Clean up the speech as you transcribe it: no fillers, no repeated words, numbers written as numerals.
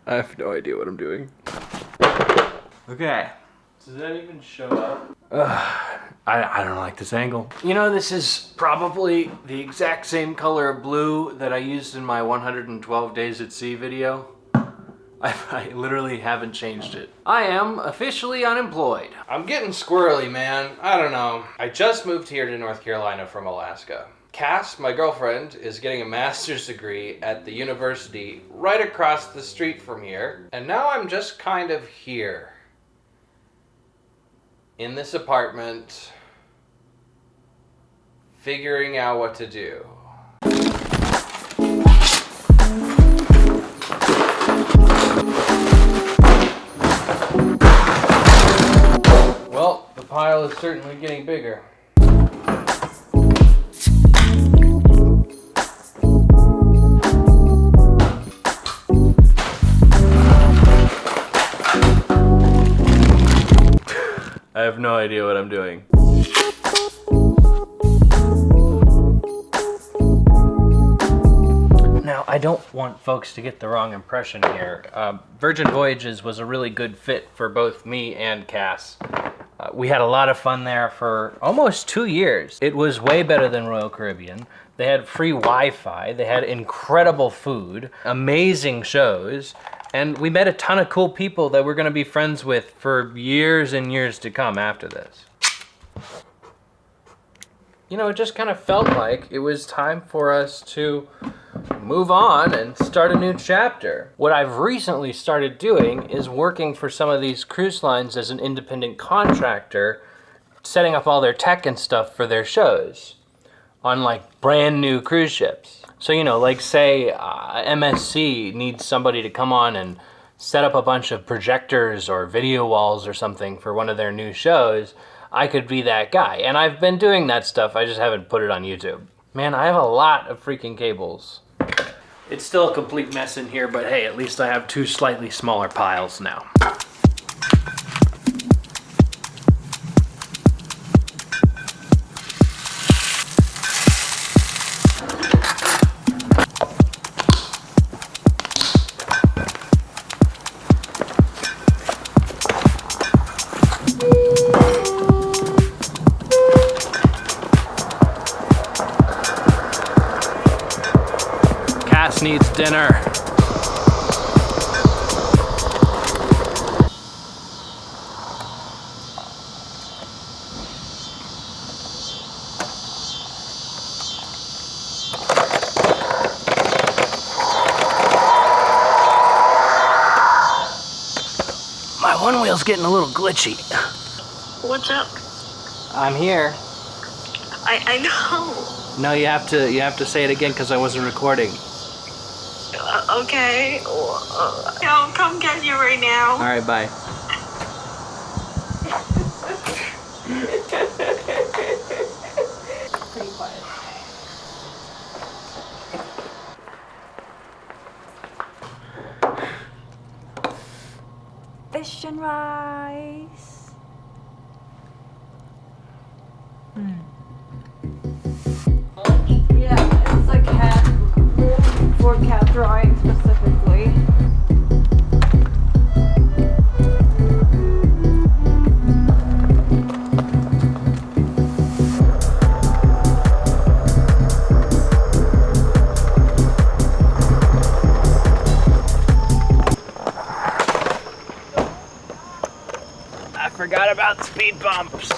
I have no idea what I'm doing. Okay. Does that even show up? I don't like this angle. You know, this is probably the exact same color of blue that I used in my 112 Days at Sea video. I literally haven't changed it. I am officially unemployed. I'm getting squirrely, man. I don't know. I just moved here to North Carolina from Alaska. Cass, my girlfriend, is getting a master's degree at the university right across the street from here. And now I'm just kind of here. In this apartment, figuring out what to do. Well, the pile is certainly getting bigger. I have no idea what I'm doing. Now, I don't want folks to get the wrong impression here. Virgin Voyages was a really good fit for both me and Cass. We had a lot of fun there for almost 2 years. It was way better than Royal Caribbean. They had free Wi-Fi, they had incredible food, amazing shows, and we met a ton of cool people that we're gonna be friends with for years and years to come after this. You know, it just kind of felt like it was time for us to move on and start a new chapter. What I've recently started doing is working for some of these cruise lines as an independent contractor, setting up all their tech and stuff for their shows on like brand new cruise ships. So, you know, like say MSC needs somebody to come on and set up a bunch of projectors or video walls or something for one of their new shows, I could be that guy. And I've been doing that stuff, I just haven't put it on YouTube. Man, I have a lot of freaking cables. It's still a complete mess in here, but hey, at least I have 2 slightly smaller piles now. Needs dinner. My one wheel's getting a little glitchy. What's up? I'm here. I know. No, you have to say it again because I wasn't recording. Okay. I'll come get you right now. All right, bye. Pretty quiet. Fish and rice. Yeah, it's like cat for cat drawing specifically. I forgot about speed bumps.